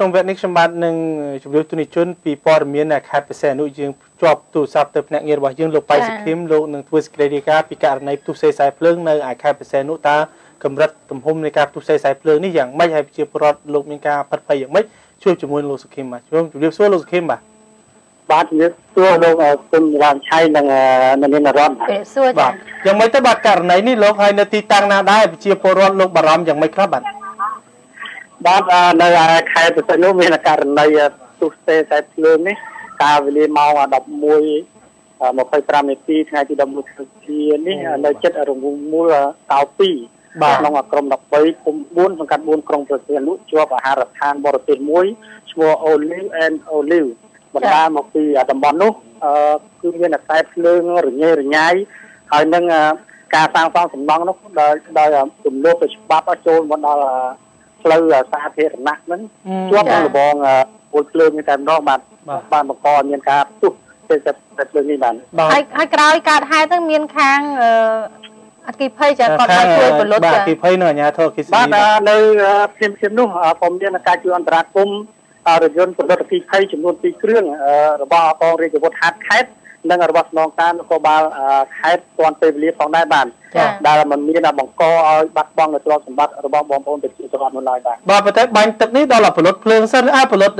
ក្នុងវគ្គនេះខ្ញុំបាទនឹងជម្រាបទូនីជនពីព័ត៌មានខេត្តបរសែននោះយើងជាប់ទូរស័ព្ទទៅភ្នាក់ងាររបស់យើងលោកបៃសុខឹមលោកនឹងធ្វើសេចក្តីរាយការណ៍ពីករណីផ្ទុះសេខ្សែភ្លើងនៅខេត្តបរសែននោះតើកម្រិតទំហំនៃការផ្ទុះសេខ្សែភ្លើងនេះយ៉ាងម៉េចហើយប្រជាពលរដ្ឋលោកមានការផិតភ័យយ៉ាងម៉េចជួយជាមួយលោកសុខឹមបាទជម្រាបសួរលោកសុខឹមបាទជំរាបសួរលោកគុណរាមឆៃនិងនាងរតន៍ជំរាបសួរបាទយ៉ាងម៉េចទៅបាទករណីនេះលោកហើយនៅទីតាំងណាដែរប្រជាពលរដ្ឋលោកបារម្ភយ៉ាងម៉េចខ្លះបាទនៅខេត្តបរសែននោះមានករណីផ្ទុះសេខ្សែភ្លើងនេះកាលវេលាម៉ោង11:25នាទីថ្ងៃទី11ខែនេះនៅជិតរង្វង់មូលកោ2ក្នុងក្រុម13ភូមិ4សង្កាត់4ក្រុងបរសែននោះជាប់អាហារដ្ឋានបរទេសមួយឈ្មោះ Olive បណ្ដាលមកពីតំបន់នោះគឺមានខ្សែភ្លើងរញ៉េរញ៉ៃហើយនឹងការសាងសង់សំណង់នោះដោយទំនួលទៅច្បាប់ចូលមកដល់ផ្លូវសាធារណៈហ្នឹងជាប់នឹងរបងពលភ្លើងនេះតែម្ដងបានបង្កមានការផ្ទុះសេខ្សែភ្លើងនេះបានហើយក្រោយកើតហេតុហ្នឹងមានខាងអគិភ័យចាគាត់មកជួយពលរដ្ឋចាអគិភ័យនៅអាជ្ញាធរគិសនីបាទនៅភ្លាមនោះក៏មានការជួយអន្តរាគមន៍រថយន្តពលរដ្ឋអគិភ័យចំនួន2គ្រឿងរបស់កងរាជអាវុធហត្ថខេត្តនិងរបស់ស្នងការនគរបាលខេត្តទាន់ពេលវេលាផងដែរបាទដែលมันមានបង្កឲ្យបាត់បង់នូវទ្រព្យសម្បត្តិរបស់បងប្អូនប្រជាពលរដ្ឋនោះឡើយបាទប៉ុន្តែបាញ់ទឹកនេះដល់ផលិតភ្លើងសិនផលិត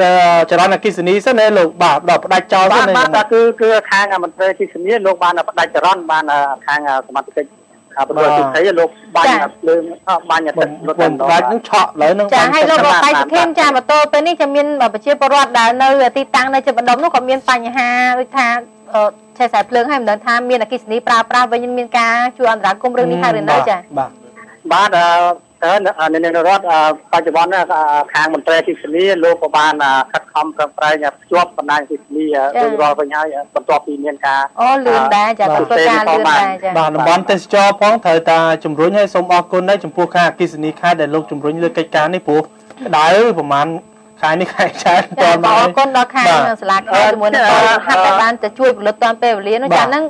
ចរន្តអគ្គិសនីសិនឯលោកបាទដល់ផ្ដាច់ចោលសិនបាទគឺខាងមន្ត្រីអគ្គិសនីលោកបានផ្ដាច់ចរន្តបានខាងសមត្ថកិច្ចពលរដ្ឋទីលោកបាញ់ភ្លើងបាញ់ទឹករថបាច់នឹងឆក់លើនឹងចាឲ្យលោកបៃសុខឹមចាម៉ូតូពេលនេះចាំមានប្រជាពលរដ្ឋដែលនៅទីតាំងនៅជិតបណ្ដុំនោះក៏មានបញ្ហាដូចថាឆេះខ្សែភ្លើងហើយមិនដឹងថាមានអគ្គិសនីប្រើប្រាស់វិញមានការជួយអន្តរាគមន៍រឿងនេះហើយឬនៅចាបាទនៅរដ្ឋបច្ចុប្បន្នខាងមន្ត្រីអគ្គិសនីលោកក៏បានខិតខំប្រឹងប្រែងភ្ជាប់បណ្ដាញអគ្គិសនីរួចរាល់វិញហើយបន្ទាប់ពីមានការលឿនដែរចាគាត់ធ្វើការលឿនដែរចាបាទតំបន់ទេសចរផងត្រូវតែជំរុញឲ្យសូមអរគុណដែរចំពោះខាងអគ្គិសនីខេត្តដែលលោកជំរុញលើកិច្ចការនេះព្រោះក្តៅប្រហែលខែនេះខែច្រើនតើអរគុណដល់ខាងសាលាខេត្តជាមួយនឹងហាត់តែបានទៅជួយពលរដ្ឋតាមពេលវេលានោះចាហ្នឹង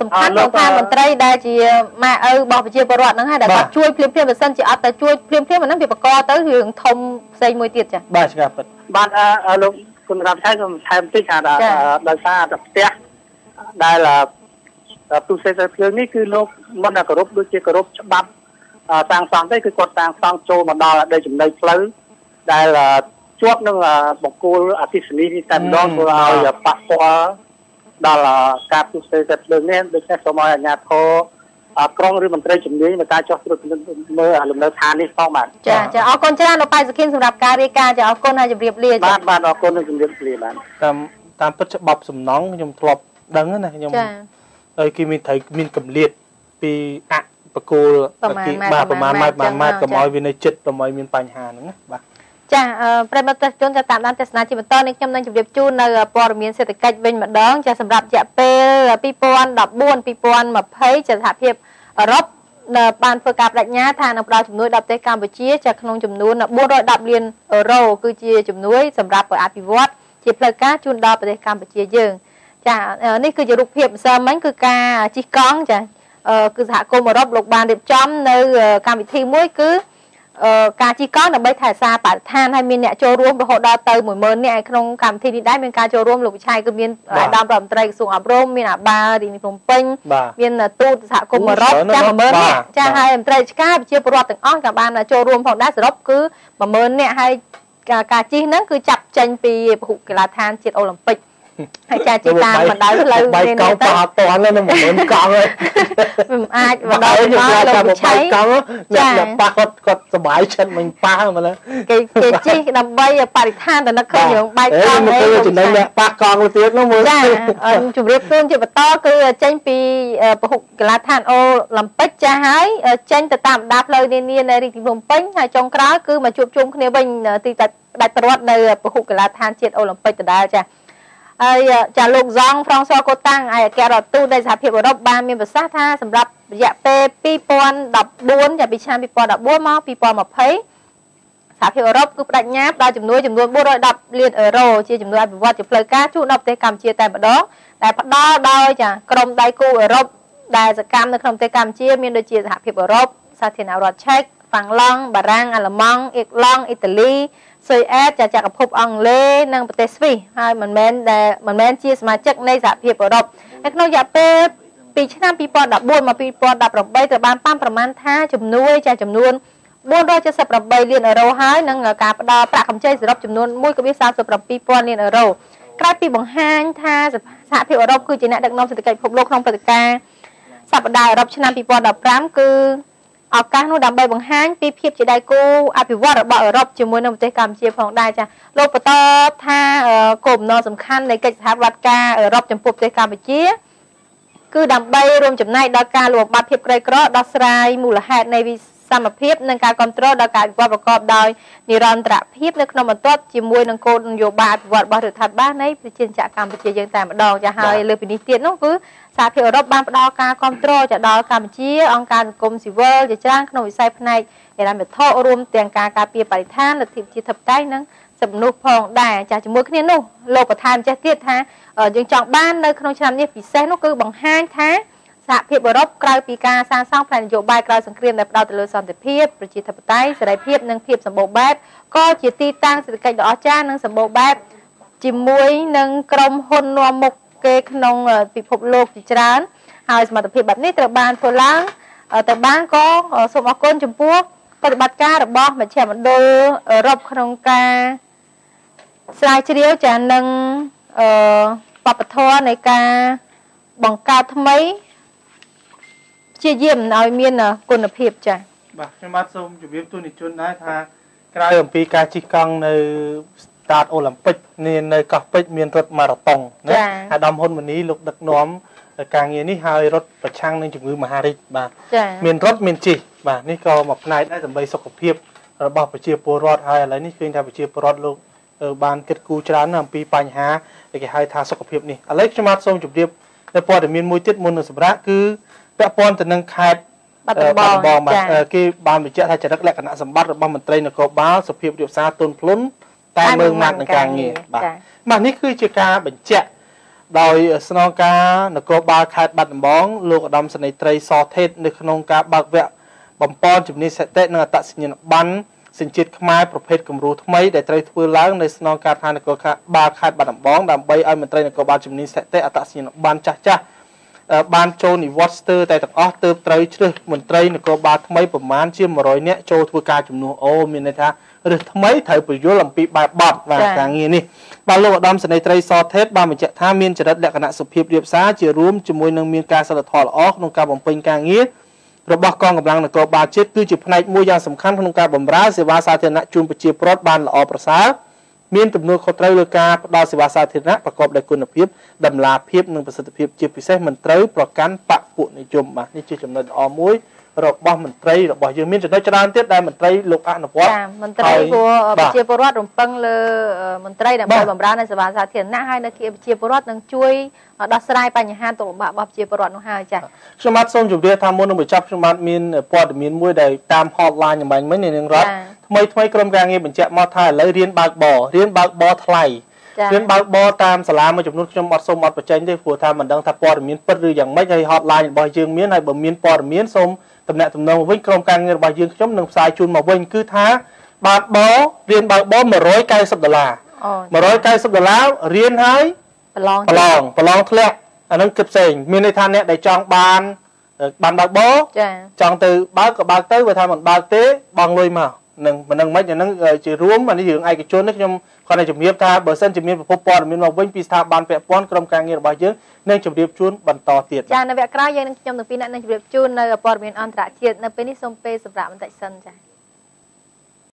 សំខាន់ដល់ខាងមន្ត្រីដែលជាម៉ែឪរបស់ប្រជាពលរដ្ឋហ្នឹងហើយដែលគាត់ជួយភ្លាមបើសិនជាអត់ទៅជួយភ្លាមហ្នឹងវាបកទៅរឿងធំផ្សេងមួយទៀតចាបាទឆ្ងាពិតបាទលោកគុណរដ្ឋាភិបាលសូមថែមតិចថាដោយសារតែផ្ទះដែលទូសេសភ្លើងនេះគឺលោកមិនគោរពដូចជាគោរពច្បាប់សាងសង់ទេគឺគាត់សាងសង់ចូលមកដល់ដីចំណីផ្លូវដែលជាប់នឹងបង្គោលអគ្គិសនីនេះតែម្ដងធ្វើឲ្យប៉ះពាល់ដល់ការទូសេភ្លើងនេះដូច្នេះសូមឲ្យអាជ្ញាធរក្រុងឬមន្ត្រីជំនាញในការចោះត្រួតមើលលំនៅឋាននេះផងបាទចាអរគុណច្រើនលោកបៃសុខឹមសម្រាប់ការរាយការណ៍ចាអរគុណហើយជម្រាបលាបាទអរគុណនិងជម្រាបលាបាទតាមពិតច្បាប់សំណង់ខ្ញុំធ្លាប់ដឹងណាខ្ញុំហើយគេមានកម្រិតពីបកគោលបាទប្រមាណម៉ែត្រកុំឲ្យវានៅចិត្តកុំឲ្យមានបញ្ហាហ្នឹងណាបាទចាប្រិយមិត្តទស្សនិកជនតាមដានទស្សនាជាបន្តនេះខ្ញុំនឹងជម្រាបជូននៅព័ត៌មានសេដ្ឋកិច្ចវិញម្ដងចាសម្រាប់រយៈពេល2014-2020ចាសហភាពអឺរ៉ុបបានធ្វើការបដិញ្ញាថានឹងផ្ដល់ជំនួយដល់ប្រទេសកម្ពុជាចាក្នុងចំនួន410លានអឺរ៉ូគឺជាជំនួយសម្រាប់អភិវឌ្ឍជាផ្លូវការជូនដល់ប្រទេសកម្ពុជាយើងចានេះគឺជារូបភាពម្សិលមិញគឺការជិះកង់ចាគឺសហគមន៍អឺរ៉ុបលោកបានរៀបចំនៅកម្មវិធីមួយគឺការជិះកង់ដើម្បីថែរក្សាបរិស្ថានហើយមានអ្នកចូលរួមរហូតដល់ទៅ10000នាក់ក្នុងកម្មវិធីនេះដែរមានការចូលរួមលោកវិឆ័យគឺមានអាដាមរដ្ឋមន្ត្រីក្រសួងអប់រំមានអាបារាជភ្នំពេញមានទូតសហគមន៍អឺរ៉ុបចា10000នាក់ចាហើយមន្ត្រីរាជការប្រជាពលរដ្ឋទាំងអស់ក៏បានចូលរួមផងដែរសរុបគឺ10000នាក់ហើយការជិះហ្នឹងគឺចាប់ចេញពីពហុកីឡដ្ឋានជាតិអូឡ িম্প ិកហើយចាជិះតាមបណ្ដោយផ្លូវនេះទៅបោះអត់តាន់នឹង10000កង់ហើយមិនអាចបណ្ដោយមកលោកវិឆ័យកង់អ្នកប៉ះគាត់សុបាយចិត្តមិនប៉ះមកលើគេជិះដើម្បីបរិស្ថានទៅនឹកឃើញរឿងបែកកង់អីចំណេញអ្នកប៉ះកង់ទៀតនោះមើលចាជំរាបជូនជាបន្តគឺចេញពីពហុកីឡដ្ឋានអូឡ িম্প ិកចាហើយចេញទៅតាមបណ្ដាផ្លូវនានានៅរាជធានីភ្នំពេញហើយចុងក្រោយគឺមកជួបជុំគ្នាវិញទីដាច់ត្រួតនៅពហុកីឡដ្ឋានជាតិអូឡ িম্প ិកដដែលចាហើយចាលោកហ្សង់ហ្វ្រង់សកូតាំងឯកអគ្គរដ្ឋទូតនៃសហភាពអឺរ៉ុបបានមានប្រសាសន៍ថាសម្រាប់រយៈពេល2014ចាប់ពីឆ្នាំ2014មក2020សហភាពអឺរ៉ុបគឺបដិញ្ញាផ្ដល់ជំនួយចំនួន410លានអឺរ៉ូជាជំនួយអភិវឌ្ឍជាផ្លូវការជូនដល់ប្រទេសកម្ពុជាតែម្ដងដែលផ្ដល់ដោយចាក្រុមដៃគូអឺរ៉ុបដែលសកម្មនៅក្នុងប្រទេសកម្ពុជាមានដូចជាសហភាពអឺរ៉ុបសាធារណរដ្ឋឆែកហ្វាំងឡង់បារាំងអាល្លឺម៉ង់អ៊ីកឡង់អ៊ីតាលី ស៊ុយអែតចាចក្រភពអង់គ្លេសនិងប្រទេសស្វីសហើយមិនមែនជាសមាជិកនៃសហភាពអឺរ៉ុបនៅក្នុងរយៈពេលពីឆ្នាំ2014មក2018ត្រូវបានប៉ាន់ប្រមាណថាជំនួយចាចំនួន478លានអឺរ៉ូហើយនិងការផ្ដល់ប្រាក់កម្ចីសរុបចំនួន 1.37 លានអឺរ៉ូក្រៅពីបង្ហាញថាសហភាពអឺរ៉ុបគឺជាអ្នកដឹកនាំសេដ្ឋកិច្ចពិភពលោកក្នុងព្រឹត្តិការណ៍សប្តាហ៍អឺរ៉ុបឆ្នាំ2015គឺឱកាសនោះដើម្បីបង្ហាញពីភាពជាដៃគូអភិវឌ្ឍរបស់អឺរ៉ុបជាមួយនឹងប្រទេសកម្ពុជាផងដែរចាលោកបន្តថាគោលបំណងសំខាន់នៃកិច្ចសហប្រតិការអឺរ៉ុបចំពោះប្រទេសកម្ពុជាគឺដើម្បីរួមចំណែកដល់ការលុបបាត់ភាពក្រីក្រដោះស្រាយមូលហេតុនៃវិសមភាពនិងការគ្រប់គ្រងដល់ការវិវត្តប្រកបដោយនិរន្តរភាពនៅក្នុងបន្ទាត់ជាមួយនឹងគោលនយោបាយអភិវឌ្ឍរបស់រដ្ឋាភិបាលនៃប្រជាជាតិកម្ពុជាយើងតែម្ដងចាហើយលើពីនេះទៀតនោះគឺសហភាពអឺរ៉ុបបានផ្ដល់ការគ្រប់គ្រងទៅដល់កម្ពុជាអង្គការសង្គមស៊ីវិលជាច្រើនក្នុងវិស័យផ្នែកហិរញ្ញវត្ថុរួមទាំងការការពារបរិស្ថានលទ្ធិប្រជាធិបតេយ្យនិងសិទ្ធិមនុស្សផងដែរចាជាមួយគ្នានោះលោកបន្ថែមចេះទៀតថាយើងចង់បាននៅក្នុងឆ្នាំនេះពិសេសនោះគឺបង្ហាញថាសហភាពអឺរ៉ុបក្រៅពីការសាងសង់ផ្នែកនយោបាយក្រៅសង្គ្រាមដែលផ្ដោតទៅលើសន្តិភាពប្រជាធិបតេយ្យសេរីភាពនិងភាពសម្បូរបែបក៏ជាទីតាំងសេដ្ឋកិច្ចដ៏អស្ចារ្យនិងសម្បូរបែបជាមួយនឹងក្រុមហ៊ុននាំមុខគេក្នុងពិភពលោកជាច្រើនហើយសមត្ថភាពបែបនេះត្រូវបានធ្វើឡើងទៅបានក៏សូមអរគុណចំពោះបប្រតិបត្តិការរបស់មជ្ឈមណ្ឌលអឺរ៉ុបក្នុងការស្រាវជ្រាវចានឹងបព្វធម៌នៃការបង្កើតថ្មីព្យាយាមឲ្យមានគុណភាពចា៎បាទខ្ញុំបាទសូមជម្រាបទូនីជនដែរថាក្រៅអំពីការជិះកង់នៅ Start Olympic នៅកោះពេជ្រមានរថម៉ារ៉ាតុងណាអាដាមហ៊ុនម៉ាណីលោកដឹកនាំការងារនេះហើយរថប្រឆាំងនឹងជំងឺមហារីកបាទមានរថមានជិះបាទនេះក៏មួយផ្នែកដែរដើម្បីសុខភាពរបស់ប្រជាពលរដ្ឋហើយឥឡូវនេះឃើញថាប្រជាពលរដ្ឋលោកបានគិតគូរច្រើនអំពីបញ្ហាដែលគេហៅថាសុខភាពនេះឥឡូវខ្ញុំបាទសូមជម្រាបនៅព័ត៌មានមួយទៀតមុននឹងសម្រាប់គឺពាក់ព័ន្ធទៅនឹងខេត្តបាត់ដំបងបាទគេបានបញ្ជាក់ថាចរិតលក្ខណៈសម្បត្តិរបស់មន្ត្រីនគរបាលសុភាពរាបសារទុនភ្លុនតែមើងម៉ាត់នឹងការងារបាទនេះគឺជាការបញ្ជាក់ដោយស្នងការនគរបាលខេត្តបាត់ដំបងលោកឧត្តមសេនីយ៍ត្រីសថេតនៅក្នុងការបើកវគ្គបំពន់ជំនាញសតិនិងអត្តសញ្ញាណប័ណ្ណសញ្ជាតិខ្មែរប្រភេទគំរូថ្មីដែលត្រូវធ្វើឡើងនៅស្នងការឋាននគរបាលខេត្តបាត់ដំបងដើម្បីឲ្យមន្ត្រីនគរបាលជំនាញសតិអត្តសញ្ញាណប័ណ្ណចាស់បានចូលនិវត្តន៍ស្ទើរតែទាំងអស់ទើបត្រូវជ្រើសមន្ត្រីនគរបាលថ្មីប្រមាណជា100នាក់ចូលធ្វើការជំនួសមានន័យថាឬថ្មីត្រូវពន្យល់អំពីបែបបទបាទការងារនេះបាទលោកឧត្តមសេនីយ៍ត្រីសថេតបានបញ្ជាក់ថាមានចរិតលក្ខណៈសុភាពរាបសារជារួមជាមួយនឹងមានការសិលធម៌ល្អក្នុងការបំពេញការងាររបស់កងកម្លាំងនគរបាលជាតិគឺជាផ្នែកមួយយ៉ាងសំខាន់ក្នុងការបម្រើសេវាសាធារណៈជូនប្រជាពលរដ្ឋបានល្អប្រសើរមានទំនួលខុសត្រូវលើការផ្ដល់សេវាសាធារណៈប្រកបដោយគុណភាពតម្លាភាពនិងប្រសិទ្ធភាពជាពិសេសមិនត្រូវប្រកាន់បកពួកនិយមបាទនេះជាចំណុចល្អមួយរបស់មន្ត្រីរបស់យើងមានចំណុចច្រើនទៀតដែលមន្ត្រីលោកអនុវត្តមន្ត្រីព្រោះប្រជាពលរដ្ឋរំពឹងលើមន្ត្រីដើម្បីបម្រើនៅសេវាសាធារណៈហើយនៅគៀប្រជាពលរដ្ឋនឹងជួយដោះស្រាយបញ្ហាទុក្ខលំបាករបស់ប្រជាពលរដ្ឋនោះហើយចា៎ខ្ញុំបាទសូមជម្រាបថាមុននឹងបញ្ចប់ខ្ញុំបាទមានព័ត៌មានមួយដែលតាម hotline យ៉ាងមិញនេះនឹងរដ្ឋថ្មីក្រុមការងារបញ្ជាក់មកថាឥឡូវរៀនបើកបរថ្លៃរៀនបើកបរតាមសាលាមួយចំនួនខ្ញុំអត់សូមអត់បញ្ចេញទេព្រោះថាមិនដឹងថាព័ត៌មានពិតឬយ៉ាងម៉េចហើយ hotline របស់យើងមានហើយបើមានព័ត៌មានសូមតំណែងមកវិញក្រុមការងាររបស់យើងខ្ញុំនឹងផ្សាយជូនមកវិញគឺថាបាទរៀនបើកបរ$190 $190រៀនហើយប្រឡងធ្លាក់អានឹងគិតផ្សេងមានន័យថាអ្នកដែលចង់បានបើកបរចង់ទៅបើកក៏បើកទៅបើថាមិនបើកទេបង់លុយមកនឹងមិនមិនអានឹងជារួមអានេះរឿងឯកជននេះខ្ញុំគាត់តែជំរាបថាបើសិនជាមានប្រភពព័ត៌មានមកវិញពីស្ថាប័នពាក់ព័ន្ធក្រុមការងាររបស់យើងនឹងជម្រាបជូនបន្តទៀតចានៅវគ្គក្រោយយើងនឹងខ្ញុំទាំងពីរអ្នកនឹងជម្រាបជូននៅព័ត៌មានអន្តរជាតិនៅពេលនេះសូមពេលសម្រាប់បន្តិចសិនចា